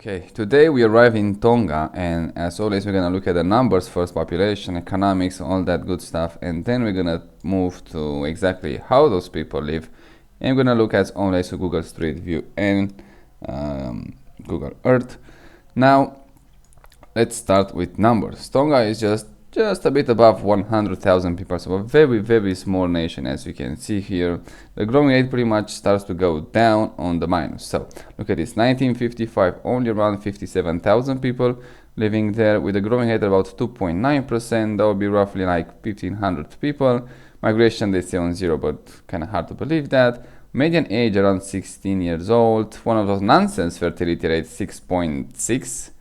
Okay, today we arrive in Tonga, and as always we're gonna look at the numbers first, population, economics, all that good stuff, and then we're gonna move to exactly how those people live, and we're gonna look as always to Google Street View and Google Earth. Now let's start with numbers. Tonga is just a bit above 100,000 people, so a very small nation. As you can see here, the growing rate pretty much starts to go down on the minus. So look at this, 1955, only around 57,000 people living there, with a growing rate about 2.9%. That would be roughly like 1,500 people. Migration they say on zero, but kind of hard to believe that. Median age around 16 years old. One of those nonsense fertility rates, 6.7,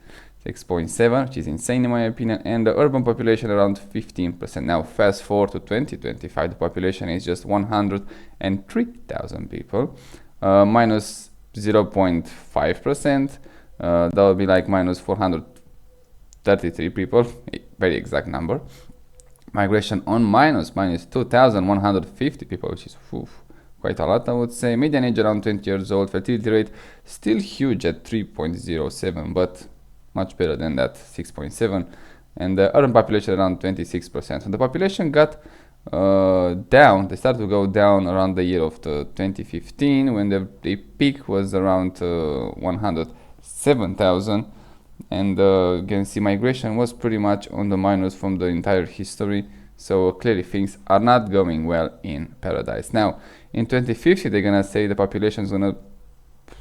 which is insane in my opinion, and the urban population around 15%. Now fast forward to 2025, the population is just 103,000 people, minus 0.5%. That would be like minus 433 people, very exact number. Migration on minus 2,150 people, which is quite a lot, I would say. Median age around 20 years old. Fertility rate still huge at 3.07, but much better than that 6.7, and the urban population around 26%. So the population got down. They started to go down around the year of 2015, when the peak was around 107,000, and you can see migration was pretty much on the minus from the entire history. So clearly things are not going well in paradise. Now in 2050 they're gonna say the population is gonna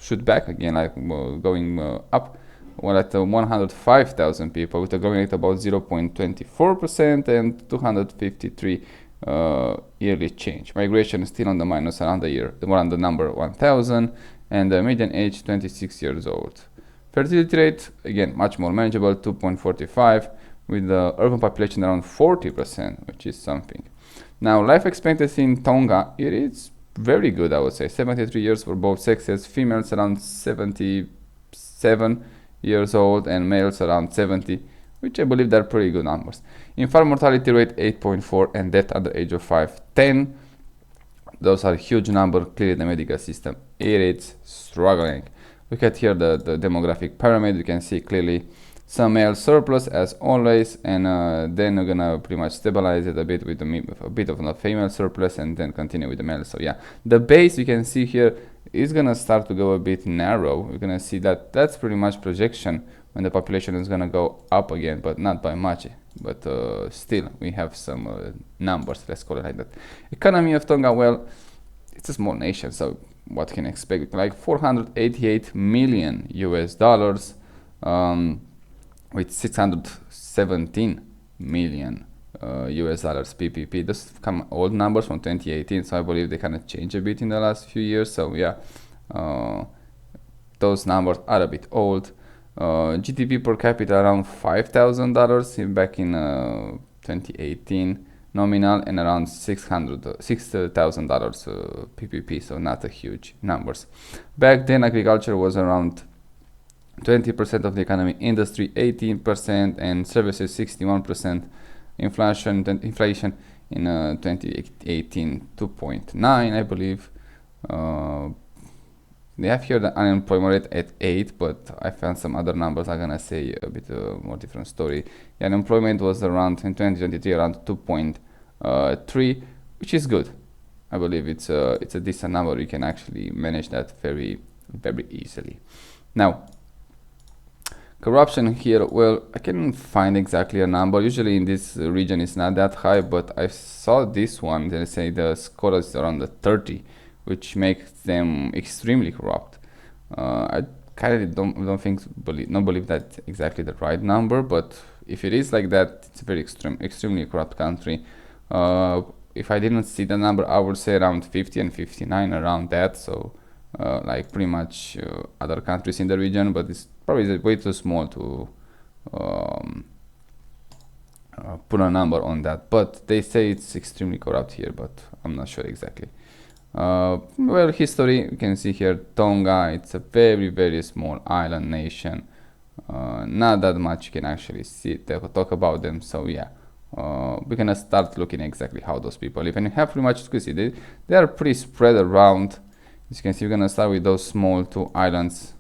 shoot back again, like going up. Well, at 105,000 people, with a growing rate about 0.24% and 253 yearly change. Migration is still on the minus around the number 1,000, and the median age 26 years old. Fertility rate again much more manageable, 2.45, with the urban population around 40%, which is something. Now life expectancy in Tonga, it is very good, I would say. 73 years for both sexes. Females around 77 years old, and males around 70, which I believe they're pretty good numbers. Infant mortality rate 8.4, and death under the age of 5, 10. Those are huge numbers. Clearly the medical system, it is struggling. Look at here the demographic pyramid. You can see clearly some male surplus as always, and then we're gonna pretty much stabilize it a bit with a bit of a female surplus, and then continue with the male. So yeah, the base you can see here is gonna start to go a bit narrow. We're gonna see that that's pretty much projection when the population is gonna go up again, but not by much. But still we have some numbers, let's call it like that. Economy of Tonga, well, it's a small nation, so what can I expect? Like 488 million US dollars, with 617 million US dollars PPP. Those come old numbers from 2018, so I believe they kind of changed a bit in the last few years. So yeah, those numbers are a bit old. GDP per capita around $5,000 back in 2018 nominal, and around $6,000 PPP, so not a huge numbers. Back then agriculture was around 20% of the economy, industry 18%, and services 61%. Inflation in 2018 2.9, I believe. They have here the unemployment rate at 8, but I found some other numbers. I'm gonna say a bit more different story. The unemployment was around in 2023 around 2.3, which is good. I believe it's a decent number. You can actually manage that very easily. Now corruption here, well, I can't find exactly a number. Usually in this region it's not that high, but I saw this one. They say the score is around the 30, which makes them extremely corrupt. I kind of don't believe that exactly the right number, but if it is like that, it's a very extremely corrupt country. If I didn't see the number, I would say around 50 and 59, around that. So like pretty much other countries in the region, but it's probably way too small to put a number on that. But they say it's extremely corrupt here, but I'm not sure exactly. Well, history, you can see here Tonga, it's a very small island nation. Not that much you can actually talk about them. So yeah, we're gonna start looking exactly how those people live, and you have pretty much to see they are pretty spread around. As you can see, we're gonna start with those small two islands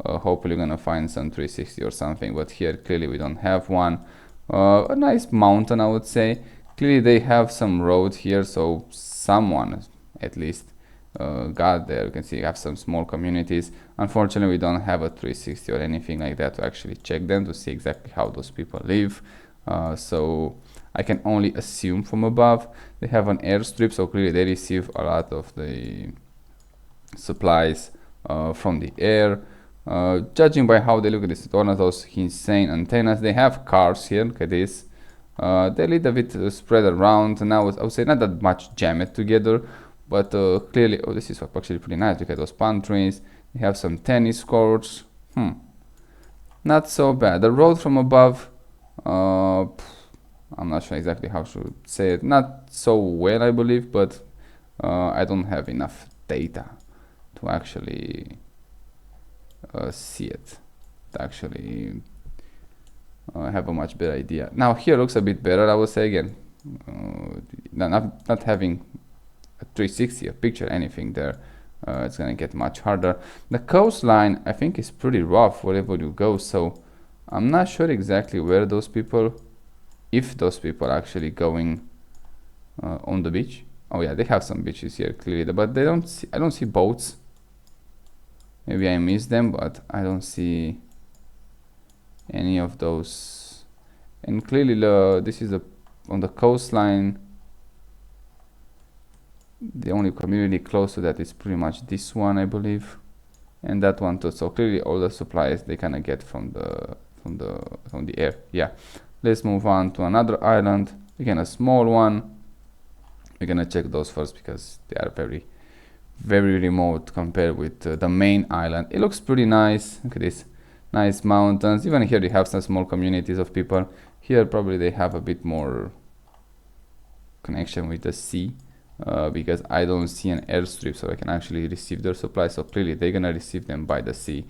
Hopefully we're gonna find some 360 or something, but here clearly we don't have one. A nice mountain, I would say. Clearly they have some road here, so someone at least got there. You can see you have some small communities. Unfortunately we don't have a 360 or anything like that to actually check them to see exactly how those people live. So I can only assume from above. They have an airstrip, so clearly they receive a lot of the supplies from the air. Judging by how they look at this, one of those insane antennas. They have cars here, look at this. They're a little bit spread around. Now I would say not that much jammed together, but clearly, oh, this is actually pretty nice. Look at those palm trees. They have some tennis courts. Not so bad. The road from above, I'm not sure exactly how to say it. Not so well, I believe, but I don't have enough data to actually see it, to actually have a much better idea. Now here looks a bit better, I would say again. Not having a 360, a picture, anything there, it's gonna get much harder. The coastline, I think, is pretty rough wherever you go, so I'm not sure exactly where those people, if those people are actually going on the beach. Oh yeah, they have some beaches here clearly, but they don't see, I don't see boats. Maybe I missed them, but I don't see any of those. And clearly this is on the coastline. The only community close to that is pretty much this one, I believe, and that one too. So clearly all the supplies they kind of get from the air. Yeah, let's move on to another island, again a small one. We're gonna check those first because they are very remote compared with the main island. It looks pretty nice. Look at this, nice mountains. Even here you have some small communities of people. Here probably they have a bit more connection with the sea, because I don't see an airstrip so I can actually receive their supplies, so clearly they're gonna receive them by the sea.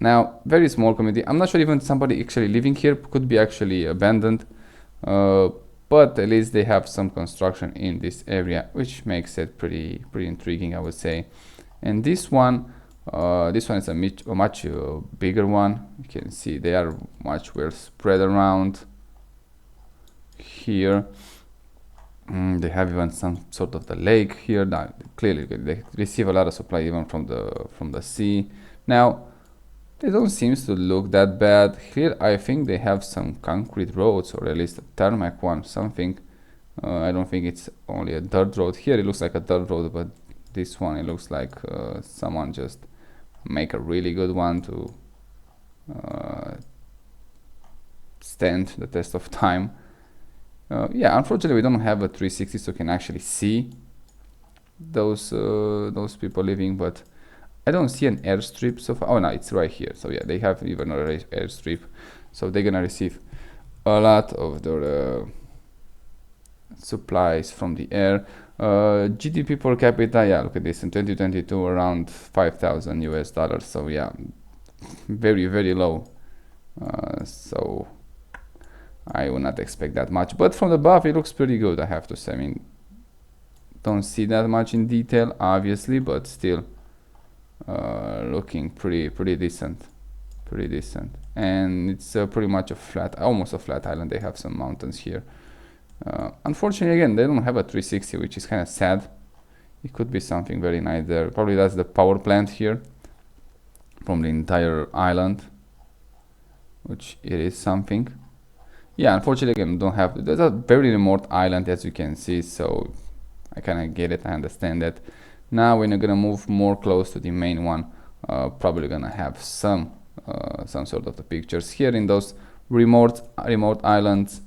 Now, very small community. I'm not sure even somebody actually living here, could be actually abandoned, but at least they have some construction in this area, which makes it pretty intriguing, I would say. And this one is a much bigger one. You can see they are much well spread around here. They have even some sort of the lake here. Now, clearly they receive a lot of supply even from the sea. Now they don't seem to look that bad. Here I think they have some concrete roads, or at least a tarmac one, something. I don't think it's only a dirt road. Here it looks like a dirt road, but this one it looks like someone just make a really good one to stand the test of time. Yeah, unfortunately we don't have a 360 so we can actually see those people living, but I don't see an airstrip so far. Oh no, it's right here. So yeah, they have even an airstrip, so they're gonna receive a lot of their supplies from the air. GDP per capita, yeah, look at this, in 2022 around 5,000 US dollars. So yeah, very low. So I would not expect that much, but from above it looks pretty good, I have to say. I mean, don't see that much in detail obviously, but still looking pretty decent, and it's pretty much almost a flat island. They have some mountains here. Unfortunately again they don't have a 360, which is kind of sad. It could be something very nice there. Probably that's the power plant here from the entire island, which it is something. Yeah, unfortunately again don't have, there's a very remote island as you can see, so I kind of get it, I understand that. Now when you're gonna move more close to the main one, probably gonna have some sort of the pictures here in those remote islands.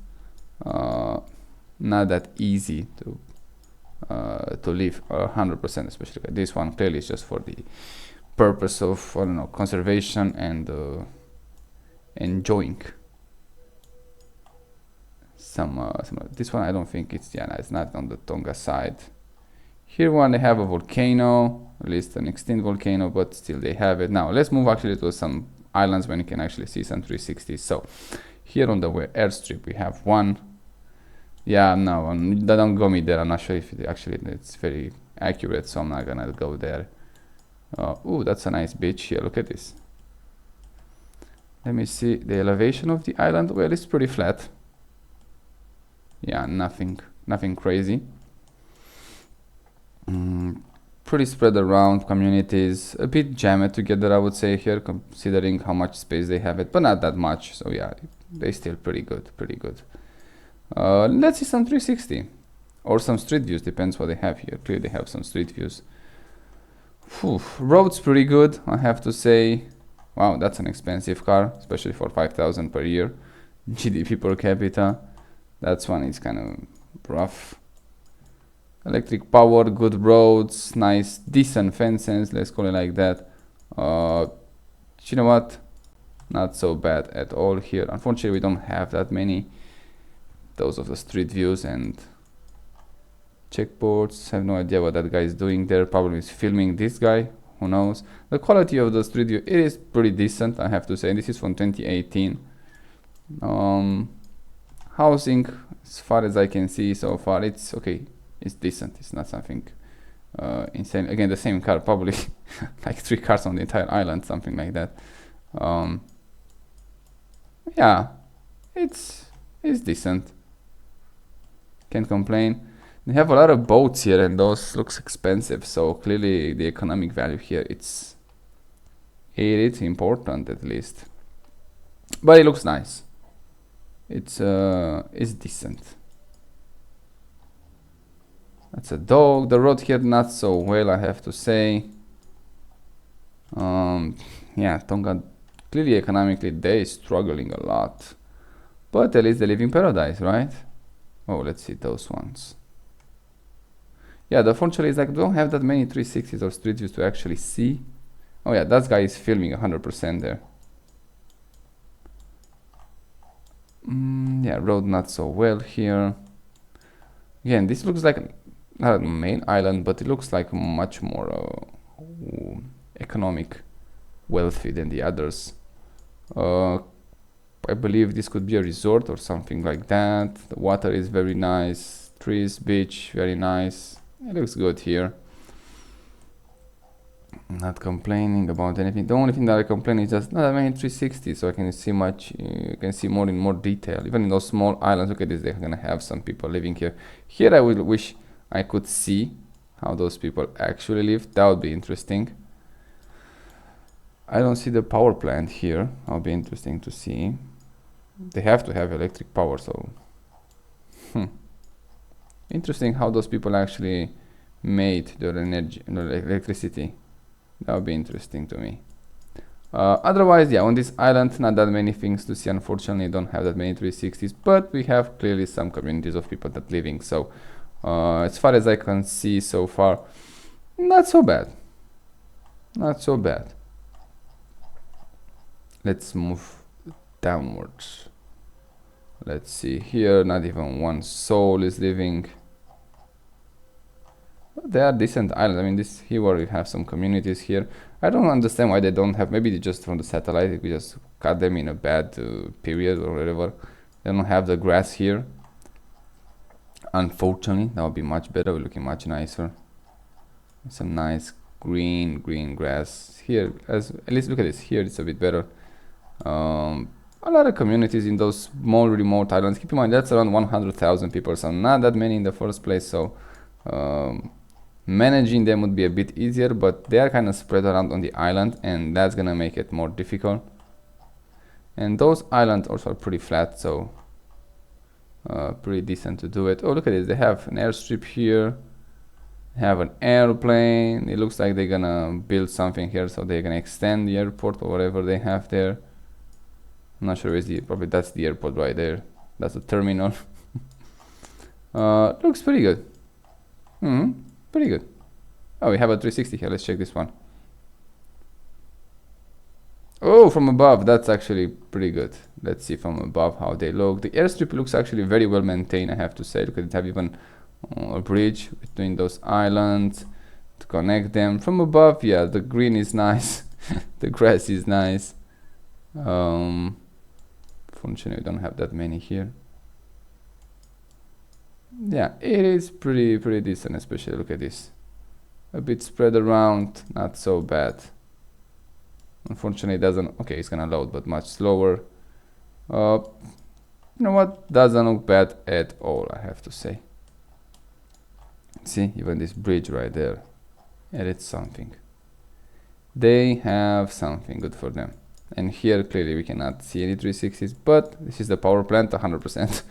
Not that easy to live 100%, especially this one. Clearly it's just for the purpose of, I don't know, conservation and enjoying some this one I don't think it's, yeah, no, it's not on the Tonga side. Here one they have a volcano, at least an extinct volcano, but still they have it. Now let's move actually to some islands when you can actually see some 360s. So here on the airstrip we have one. Yeah, no, don't go me there. I'm not sure if it's very accurate, so I'm not gonna go there. Oh, that's a nice beach here. Look at this. Let me see the elevation of the island. Well, it's pretty flat. Yeah, nothing crazy. Pretty spread around communities, a bit jammed together, I would say here, considering how much space they have it, but not that much. So yeah, they still pretty good. Let's see some 360 or some street views, depends what they have here. Clearly they have some street views. Road's pretty good, I have to say. Wow, that's an expensive car, especially for 5,000 per year. GDP per capita, that's one is kind of rough. Electric power, good roads, nice, decent fences, let's call it like that. You know what? Not so bad at all here. Unfortunately, we don't have that many. Those of the street views and checkboards. Have no idea what that guy is doing there. Probably is filming this guy. Who knows? The quality of the street view, it is pretty decent, I have to say. This is from 2018. Housing, as far as I can see so far, it's okay. It's decent. It's not something insane. Again, the same car, probably like 3 cars on the entire island, something like that. Yeah, it's decent. Can't complain. They have a lot of boats here, and those looks expensive. So clearly, the economic value here it's important at least. But it looks nice. It's decent. That's a dog. The road here not so well, I have to say. Yeah, Tonga clearly economically they struggling a lot, but at least they live in paradise, right? Oh, let's see those ones. Yeah, the unfortunately is like we don't have that many 360s or street views to actually see. Oh yeah, that guy is filming 100% there. Yeah, road not so well here. Again, this looks like not a main island, but it looks like much more economic, wealthy than the others. I believe this could be a resort or something like that. The water is very nice. Trees, beach, very nice. It looks good here. Not complaining about anything. The only thing that I complain is just not that many 360, so I can see much. You can see more in more detail. Even in those small islands, look at this. They're gonna have some people living here. Here, I would wish I could see how those people actually live. That would be interesting. I don't see the power plant here. That'll be interesting to see. They have to have electric power, so interesting how those people actually made their energy, electricity. That would be interesting to me. Otherwise, yeah, on this island, not that many things to see. Unfortunately, don't have that many 360s, but we have clearly some communities of people that living. So, as far as I can see so far, not so bad. Not so bad. Let's move downwards. Let's see here. Not even one soul is living. They are decent islands. I mean, this here we have some communities here. I don't understand why they don't have. Maybe just from the satellite, we just cut them in a bad period or whatever. They don't have the grass here. Unfortunately, that would be much better. We're looking much nicer. Some nice green grass here. At least look at this. Here it's a bit better. A lot of communities in those small remote islands. Keep in mind that's around 100,000 people, so not that many in the first place. So managing them would be a bit easier, but they are kind of spread around on the island, and that's gonna make it more difficult. And those islands also are pretty flat, so pretty decent to do it. Oh, look at this. They have an airstrip here. They have an airplane. It looks like they're gonna build something here, so they're gonna extend the airport or whatever they have there. I'm not sure probably that's the airport right there. That's the terminal. Looks pretty good. Pretty good. Oh, we have a 360 here. Let's check this one. Oh, from above, that's actually pretty good. Let's see from above how they look. The airstrip looks actually very well maintained, I have to say. Look at it, have even a bridge between those islands to connect them. From above, yeah, the green is nice. The grass is nice. Fortunately, we don't have that many here. Yeah, it is pretty decent, especially look at this. A bit spread around, not so bad. Unfortunately, it doesn't. Okay, it's gonna load, but much slower. You know what? Doesn't look bad at all, I have to say. See, even this bridge right there, and it's something. They have something good for them. And here clearly we cannot see any 360s, but this is the power plant 100%.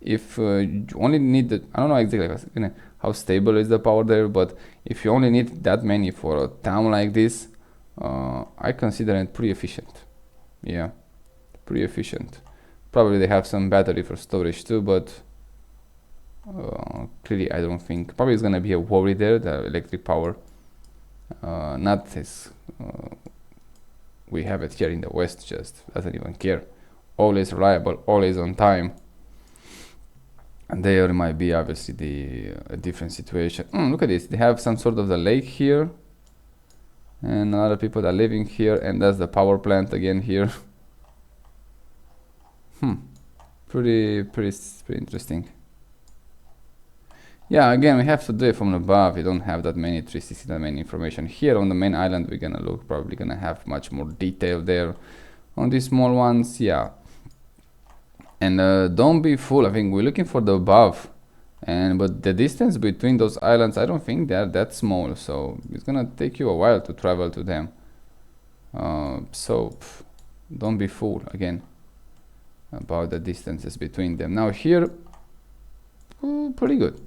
If you only need the, I don't know exactly how stable is the power there, but if you only need that many for a town like this, I consider it pretty efficient. Yeah, pretty efficient. Probably they have some battery for storage too, but clearly I don't think, probably it's gonna be a worry there, the electric power. Not as we have it here in the West, just doesn't even care. Always reliable, always on time. And there might be obviously a different situation. Look at this, they have some sort of the lake here, and a lot of people are living here, and that's the power plant again here. Pretty interesting. Yeah, again, we have to do it from above. We don't have that many 360, that many information. Here on the main island, we're gonna look, probably gonna have much more detail there. On these small ones, yeah. And don't be fooled, I think we're looking for the above. But the distance between those islands, I don't think they're that small. So it's gonna take you a while to travel to them. Don't be fooled, again, about the distances between them. Now here, pretty good.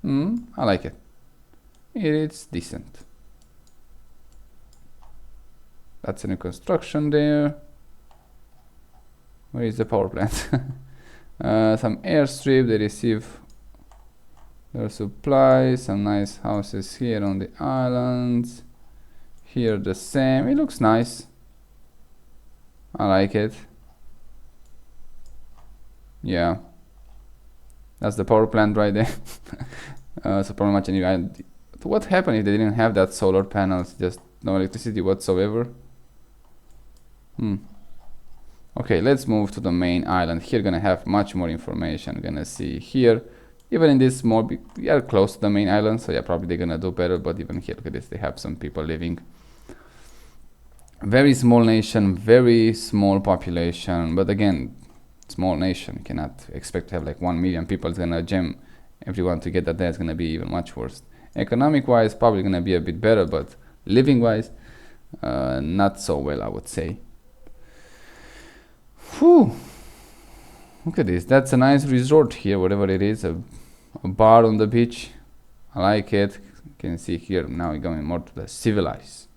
I like it. It's decent. That's a new construction there. Where is the power plant? Some airstrip, they receive their supplies, some nice houses here on the islands. Here the same, it looks nice. I like it. Yeah. That's the power plant right there. So pretty much anyway, what happened if they didn't have that solar panels, just no electricity whatsoever? Okay, let's move to the main island. Here gonna have much more information. We're gonna see here, even in this small, we are close to the main island, so yeah, probably they're gonna do better. But even here, look at this, they have some people living. Very small nation, very small population, but again, small nation, you cannot expect to have like 1 million people. It's gonna jam everyone together there. It's gonna be even much worse. Economic wise, probably gonna be a bit better, but living wise, not so well, I would say. Whew. Look at this, that's a nice resort here, whatever it is, a bar on the beach. I like it. You can see here, now we're going more to the civilized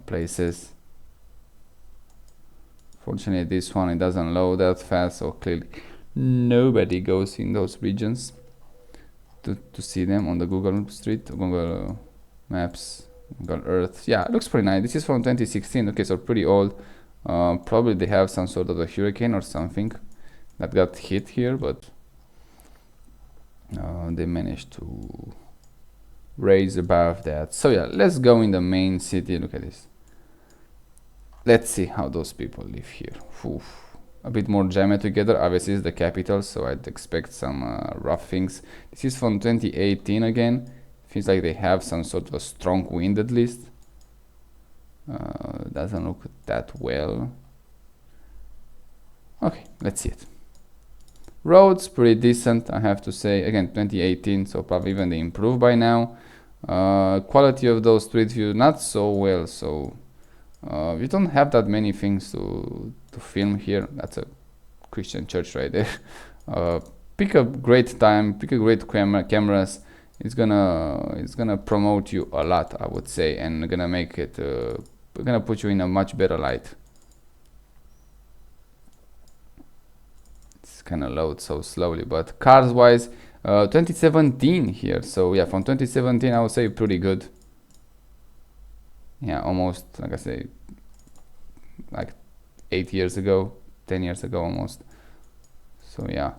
places. Fortunately, this one, it doesn't load that fast, so clearly nobody goes in those regions to see them on the Google Street, Google Maps, Google Earth. Yeah, it looks pretty nice. This is from 2016, okay, so pretty old. Probably they have some sort of a hurricane or something that got hit here, but they managed to raise above that. So yeah, let's go in the main city. Look at this. Let's see how those people live here. Oof. A bit more jammed together. Obviously it's the capital, so I'd expect some rough things. This is from 2018 again. Feels like they have some sort of a strong wind at least. Doesn't look that well. Okay, let's see it. Roads pretty decent, I have to say. Again, 2018, so probably even they improved by now. Quality of those street views not so well, so we don't have that many things to film here. That's a Christian church right there. Pick a great time, pick a great cameras. It's gonna promote you a lot, I would say, and gonna make it gonna put you in a much better light. It's kind of load so slowly, but cars wise, 2017 here, so yeah, from 2017 I would say pretty good. Yeah, almost, like I say, like 8 years ago, 10 years ago almost. So yeah,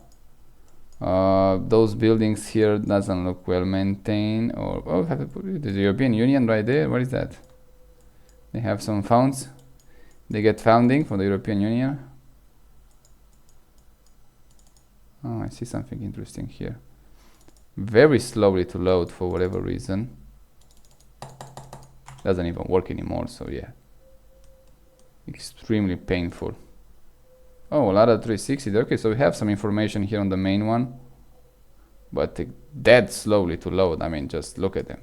those buildings here doesn't look well maintained. Or have to put the European Union right there. What is that? They have some funds. They get funding from the European Union. Oh, I see something interesting here. Very slowly to load for whatever reason. Doesn't even work anymore, so yeah. extremely painful. Oh, a lot of 360. Okay, so we have some information here on the main one, but dead slowly to load. I mean, just look at them.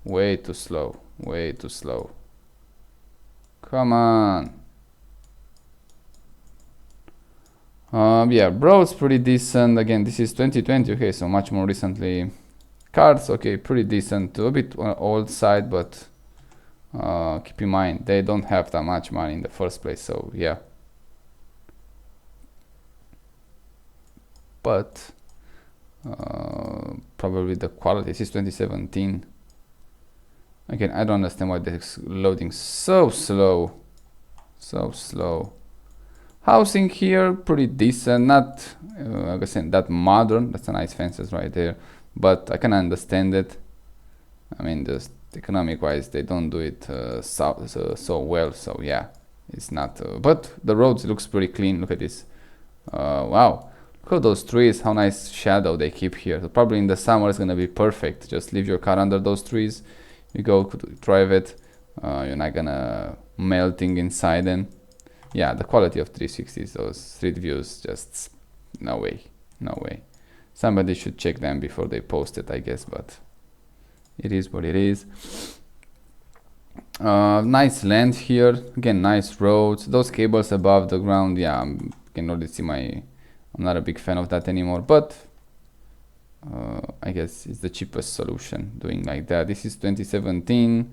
Way too slow. Way too slow. Come on. Yeah, Bro's pretty decent. Again, this is 2020. Okay, so much more recently. Cards, okay, pretty decent. A bit on old side, but keep in mind they don't have that much money in the first place. So yeah. But probably the quality. This is 2017. Again, I don't understand why this loading so slow. So slow. Housing here, pretty decent. Not, like I said, that modern. That's a nice fences right there. But I can understand it. I mean, just economic-wise, they don't do it so well. So yeah, it's not. But the roads looks pretty clean. Look at this. Wow. Look at those trees. How nice shadow they keep here. So probably in the summer it's gonna be perfect. Just leave your car under those trees. You go drive it. You're not gonna melting inside them. Yeah, the quality of 360s, those street views, just no way, no way. Somebody should check them before they post it, I guess, but it is what it is. Nice land here. Again, nice roads. Those cables above the ground, yeah, you can already see I'm not a big fan of that anymore, but I guess it's the cheapest solution doing like that. This is 2017.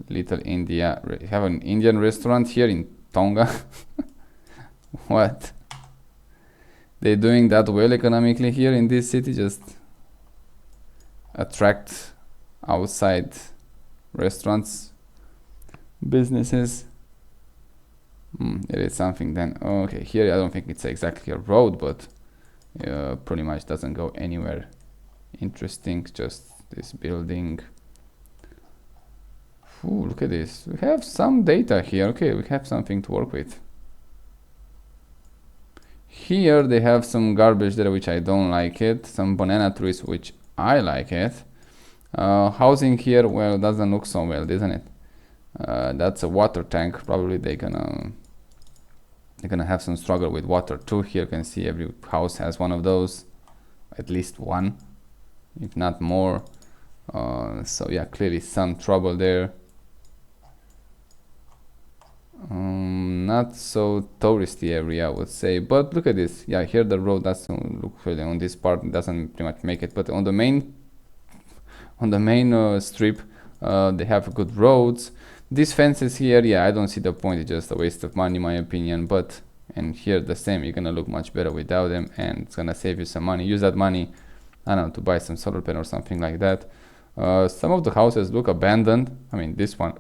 Little India. We have an Indian restaurant here in Tonga. What? They're doing that well economically here in this city, just attract outside restaurants, businesses. It is something then. Okay, here I don't think it's exactly a road, but pretty much doesn't go anywhere interesting, just this building. Ooh, look at this. We have some data here. Okay, we have something to work with. Here they have some garbage there, which I don't like it. Some banana trees, which I like it. Housing here, well, doesn't look so well, doesn't it? That's a water tank. Probably they're gonna have some struggle with water too. Here you can see every house has one of those, at least one, if not more. So yeah, clearly some trouble there. Not so touristy area, I would say, but look at this. Yeah, here the road doesn't look really on this part. It doesn't pretty much make it, but on the main strip, they have good roads. These fences here, yeah, I don't see the point. It's just a waste of money, in my opinion. But and here the same. You're gonna look much better without them, and it's gonna save you some money. Use that money, I don't know, to buy some solar panel or something like that. Some of the houses look abandoned. I mean, this one,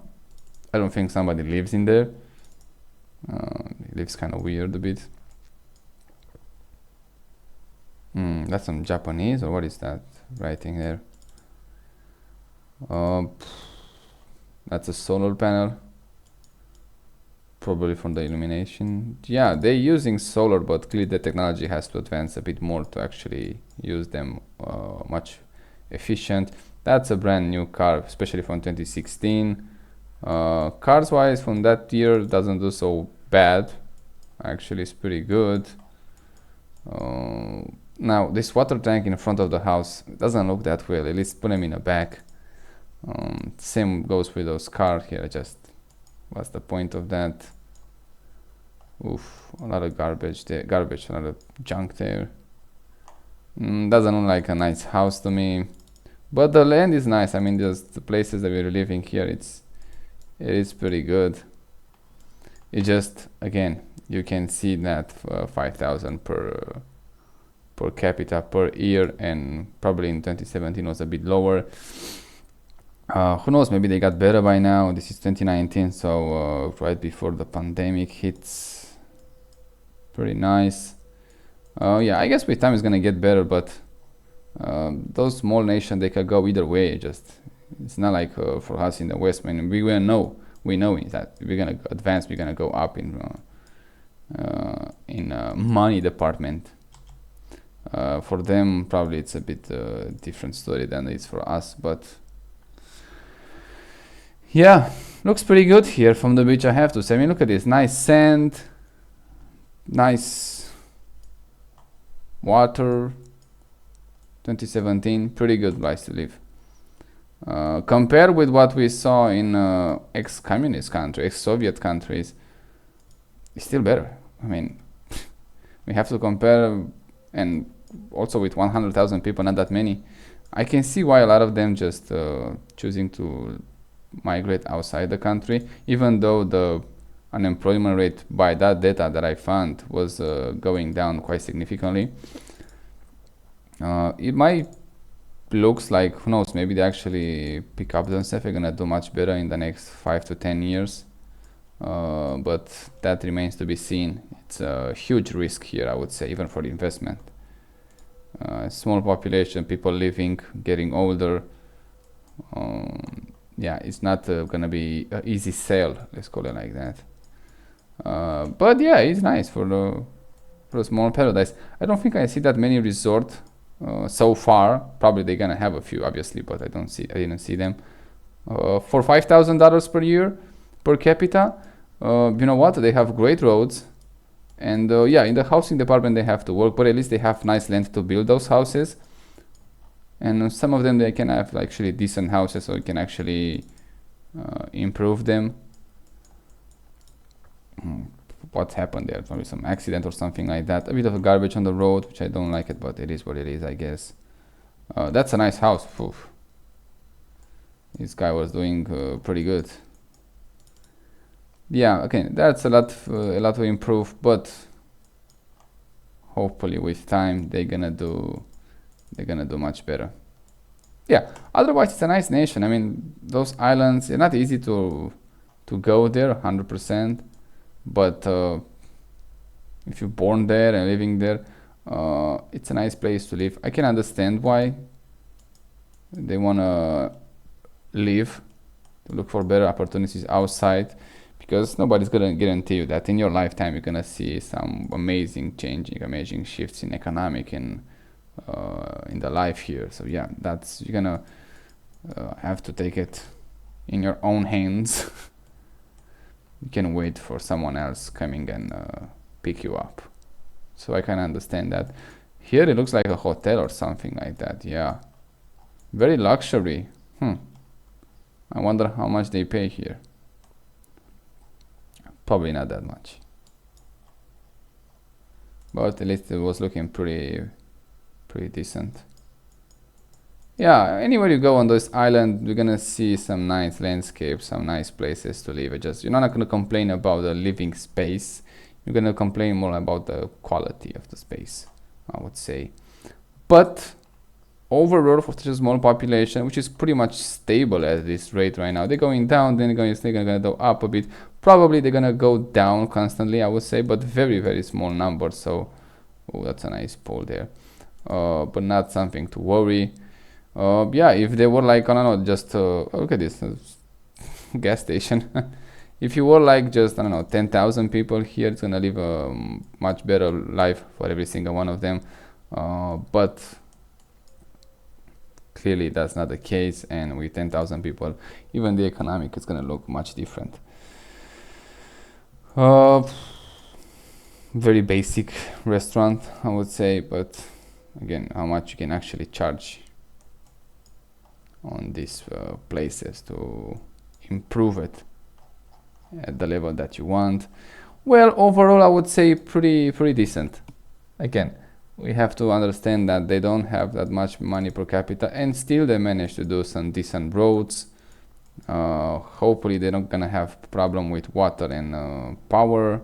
I don't think somebody lives in there. It looks kind of weird a bit. That's some Japanese, or what is that writing there? That's a solar panel, probably from the illumination. Yeah, they're using solar, but clearly the technology has to advance a bit more to actually use them much efficient. That's a brand new car, especially from 2016. Cars wise, from that year, doesn't do so bad. Actually, it's pretty good. Now this water tank in front of the house doesn't look that well. At least put them in the back. Same goes with those cars here. Just what's the point of that? Oof, a lot of garbage there. A lot of junk there. Doesn't look like a nice house to me. But the land is nice. I mean, just the places that we're living here, it is pretty good. It just, again, you can see that 5,000 per capita per year, and probably in 2017 was a bit lower. Who knows, maybe they got better by now. This is 2019, so right before the pandemic hits. Pretty nice. Yeah, I guess with time it's gonna get better, but those small nations, they could go either way. Just it's not like for us in the West. I mean, we know that we're gonna advance, we're gonna go up in money department. For them, probably it's a bit different story than it's for us, but Yeah, looks pretty good here from the beach, I have to say. I mean, look at this, nice sand, nice water. 2017, pretty good place to live. Compared with what we saw in ex-communist countries, ex-Soviet countries, it's still better. I mean, we have to compare, and also with 100,000 people, not that many. I can see why a lot of them just choosing to migrate outside the country, even though the unemployment rate by that data that I found was going down quite significantly. It might looks like, who knows, maybe they actually pick up themselves, they're gonna do much better in the next 5 to 10 years. But that remains to be seen. It's a huge risk here, I would say, even for the investment. Small population, people living, getting older. Yeah, it's not gonna be an easy sale, let's call it like that. But yeah, it's nice for a small paradise. I don't think I see that many resorts so far. Probably they're gonna have a few, obviously, but I didn't see them. For $5,000 per year per capita, you know what? They have great roads, and yeah, in the housing department they have to work, but at least they have nice land to build those houses. And some of them they can have actually decent houses, so you can actually improve them. What happened there? Probably some accident or something like that. A bit of a garbage on the road, which I don't like it, but it is what it is, I guess. That's a nice house. Oof. This guy was doing pretty good. Yeah, okay, that's a lot to improve, but hopefully with time they're gonna do much better. Yeah, otherwise it's a nice nation. I mean, those islands, they're not easy to go there 100%, but if you're born there and living there, it's a nice place to live. I can understand why they wanna leave, to look for better opportunities outside, because nobody's gonna guarantee you that in your lifetime you're gonna see some amazing changing, amazing shifts in economic and in the life here. So yeah, that's, you're gonna have to take it in your own hands. You can wait for someone else coming and pick you up. So I can understand that. Here it looks like a hotel or something like that. Yeah, very luxury. I wonder how much they pay here. Probably not that much, but at least it was looking pretty decent. Yeah, anywhere you go on this island, you're gonna see some nice landscapes, some nice places to live. You're not gonna complain about the living space. You're gonna complain more about the quality of the space, I would say. But overall, for such a small population, which is pretty much stable at this rate right now, they're going down, then they're gonna go up a bit. Probably they're gonna go down constantly, I would say, but very small numbers. So, oh, that's a nice pole there, but not something to worry. Yeah, if they were like, I don't know, just look at this gas station. If you were like just, I don't know, 10,000 people here, it's gonna live a much better life for every single one of them. But clearly that's not the case, and with 10,000 people, even the economic is gonna look much different. Very basic restaurant, I would say, but again, how much you can actually charge on these places to improve it at the level that you want. Well, overall I would say pretty decent. Again, we have to understand that they don't have that much money per capita, and still they manage to do some decent roads. Hopefully they're not gonna have problem with water and power,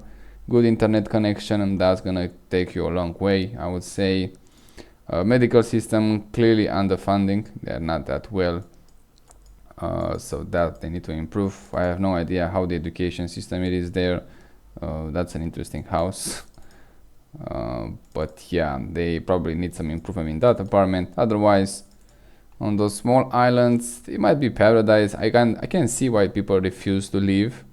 good internet connection, and that's gonna take you a long way, I would say. Medical system clearly underfunding, they're not that well, so that they need to improve. I have no idea how the education system it is there. That's an interesting house. But yeah, they probably need some improvement in that department. Otherwise, on those small islands, it might be paradise. I can see why people refuse to leave,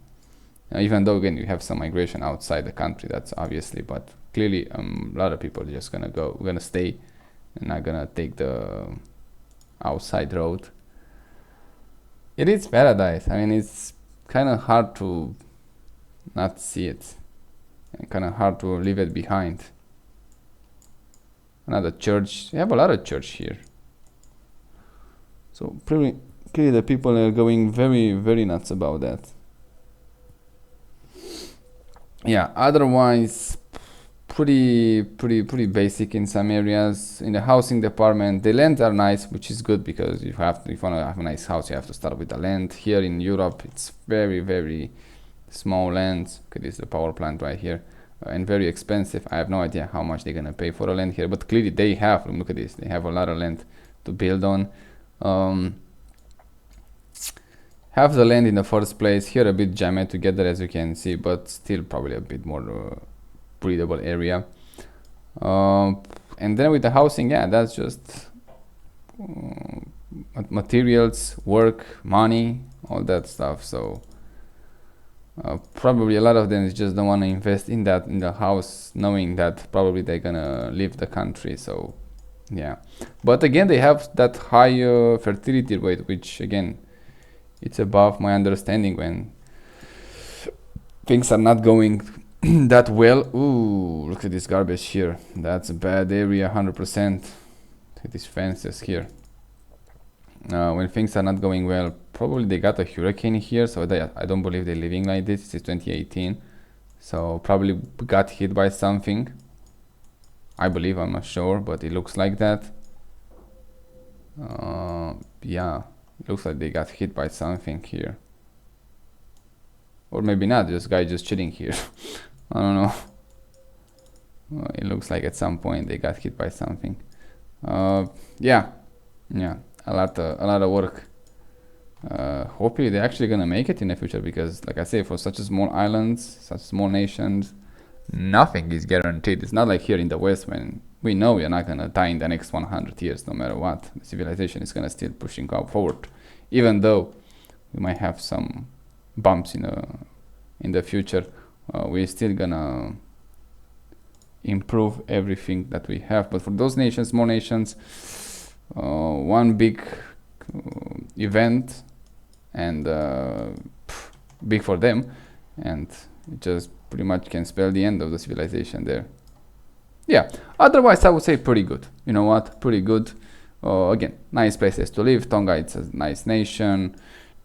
even though again you have some migration outside the country, that's obviously, but clearly a lot of people are just gonna stay and not gonna take the outside road. It is paradise. I mean, it's kind of hard to not see it, and kind of hard to leave it behind. Another church. You have a lot of church here. So pretty clearly the people are going very, very nuts about that. Yeah, otherwise pretty basic in some areas. In the housing department, the lands are nice, which is good because if you want to have a nice house, you have to start with the land. Here in Europe, it's very small lands. Okay, this is the power plant right here, and very expensive. I have no idea how much they're gonna pay for the land here, but clearly they have. Look at this, they have a lot of land to build on. Have the land in the first place. Here a bit jammed together, as you can see, but still probably a bit more breathable area. And then with the housing, yeah, that's just materials, work, money, all that stuff. So probably a lot of them just don't want to invest in that, in the house, knowing that probably they're gonna leave the country. So yeah, but again, they have that high fertility rate, which again, it's above my understanding when things are not going that well. Ooh, look at this garbage here. That's a bad area, 100%. Look at these fences here. When things are not going well, probably they got a hurricane here, so I don't believe they're living like this. This is 2018, so probably got hit by something. I believe, I'm not sure, but it looks like that. Yeah, it looks like they got hit by something here. Or maybe not, this guy just chilling here. I don't know. It looks like at some point they got hit by something. Yeah, a lot of work. Hopefully they're actually gonna make it in the future, because like I say, for such a small islands, such small nations, nothing is guaranteed. It's not like here in the West, when we know we're not gonna die in the next 100 years, no matter what. The civilization is gonna still pushing forward, even though we might have some bumps in the future. We're still gonna improve everything that we have. But for those nations, small nations, one big event, and big for them, and it just pretty much can spell the end of the civilization there. Yeah, otherwise I would say pretty good. You know what, pretty good. Again, nice places to live. Tonga, it's a nice nation.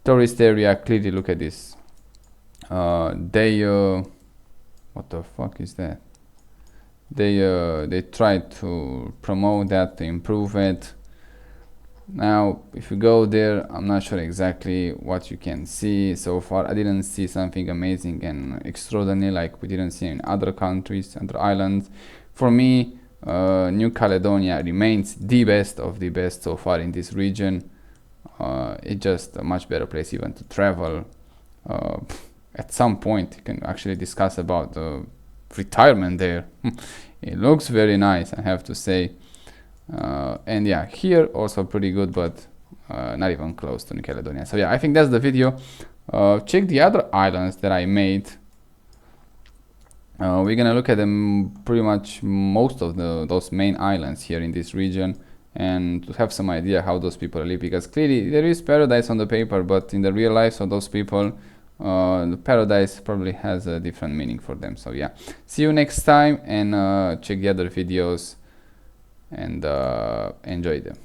Tourist area, clearly look at this. What the fuck is that? They try to promote that, to improve it. Now if you go there, I'm not sure exactly what you can see so far. I didn't see something amazing and extraordinary like we didn't see in other countries, other islands. For me, New Caledonia remains the best of the best so far in this region. It's just a much better place even to travel. At some point you can actually discuss about retirement there. It looks very nice, I have to say. And yeah, here also pretty good, but not even close to New Caledonia. So yeah, I think that's the video. Check the other islands that I made. We're gonna look at them, pretty much most of those main islands here in this region, and to have some idea how those people live, because clearly there is paradise on the paper, but in the real life of those people, the paradise probably has a different meaning for them. So yeah, see you next time, and check the other videos, and enjoy them.